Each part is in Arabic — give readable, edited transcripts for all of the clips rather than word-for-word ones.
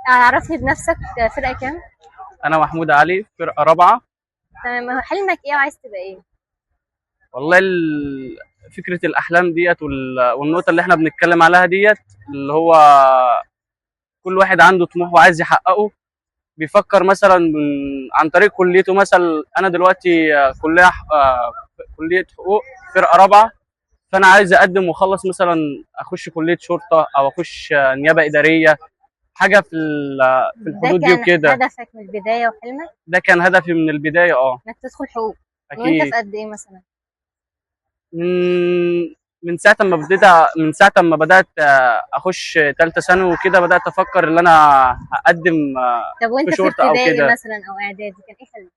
عرفني بنفسك، فرقة كام؟ انا محمود علي، فرقه رابعه. تمام، هو حلمك ايه وعايز تبقى ايه؟ والله فكره الاحلام ديت والنقطه اللي احنا بنتكلم عليها ديت، اللي هو كل واحد عنده طموح وعايز يحققه. بيفكر مثلا عن طريق كليته. مثلا انا دلوقتي كليه حقوق، فرقه رابعه. فانا عايز اقدم واخلص، مثلا اخش كليه شرطه او اخش نيابه اداريه، حاجه في ده الحدود دي كان وكده. هدفك من البداية وحلمك ده كان هدفي من البدايه، اه. انك تدخل حقوق؟ وانت في اكيد. قد ايه مثلا؟ من ساعه ما بدات اخش ثالثه ثانوي وكده، بدات افكر ان انا اقدم طب في وانت في شرطه او ابتدائي كده. مثلا او اعدادي كان ايه حلمك؟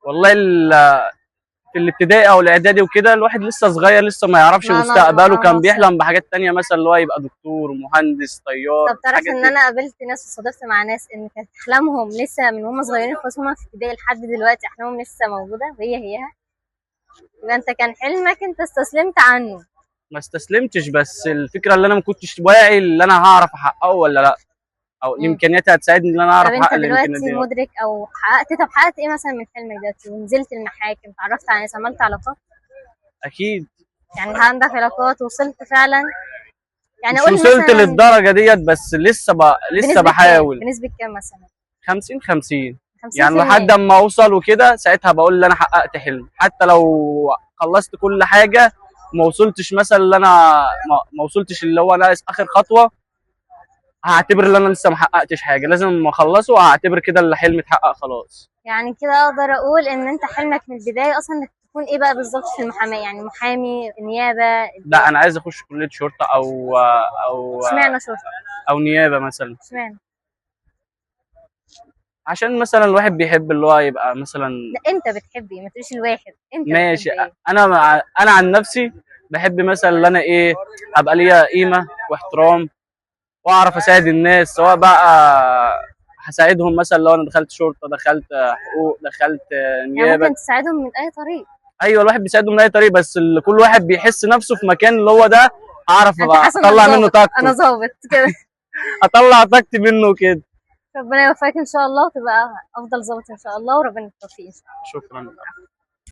والله في الابتدائي او الاعدادي وكده، الواحد لسه صغير، لسه ما يعرفش ما نظرة مستقبله. كان نصر. بيحلم بحاجات تانية، مثلا اللي هو يبقى دكتور، مهندس، طيار، طب تعرف الحاجات ان دي. انا قابلت ناس وصادفت مع ناس ان كانت احلامهم لسه من هم صغيرين خالص، هم في ابتدائي لحد دلوقتي احلامهم لسه موجودة وهي هي. يبقى انت كان حلمك انت استسلمت عنه. ما استسلمتش، بس الفكره اللي انا ما كنتش واعي اللي انا هعرف احققه ولا لا، او مم. الامكانيات هتساعدني ان انا طب اعرف انت احقق الامكانيات دلوقتي دي. مدرك او حققت، طب حققت ايه مثلا من حلمك دلوقتي؟ ونزلت المحاكم، اتعرفت على ناس، عملت علاقات؟ اكيد. يعني عندك علاقات وصلت فعلا؟ يعني مش قول وصلت مثلا للدرجه ديت، بس لسه بنسبة كام، بحاول. بنسبة كام مثلا؟ 50 50. يعني لحد 50%. اما اوصل وكده، ساعتها بقول ان انا حققت حلم. حتى لو خلصت كل حاجه، ما وصلتش مثلا اللي انا ما وصلتش اللي هو انا اخر خطوه، هعتبر ان انا لسه ما حققتش حاجه. لازم اخلصه، هعتبر كده اللي حلمي اتحقق خلاص. يعني كده اقدر اقول ان انت حلمك من البداية اصلا انك تكون ايه بقى بالظبط في المحاماة؟ يعني محامي، نيابة، لا، انا عايز اخش كليه شرطه او اشمعنى شرطة؟ او نيابه مثلا. اشمعنى؟ عشان مثلا الواحد بيحب اللي هو يبقى مثلا. لا انت بتحب ايه، ما تقوليش الواحد، انت ماشي. بتحب ايه؟ انا عن نفسي بحب مثلا ان انا ايه، ابقى ليا قيمه واحترام، واعرف اساعد الناس. سواء بقى هساعدهم، مثلا لو انا دخلت شرطه، دخلت حقوق، دخلت يعني نيابه. ممكن تساعدهم من اي طريق. ايوه، الواحد بيساعدهم من اي طريق، بس كل واحد بيحس نفسه في مكان اللي هو ده، اعرف انت حاسة انك اطلع منه ظابط، انا طاقته. ظابط كده. اطلع طاقتي منه كده. ربنا يوفقك ان شاء الله وتبقى افضل ظابط ان شاء الله، وربنا يوفقك ان شاء الله. شكرا.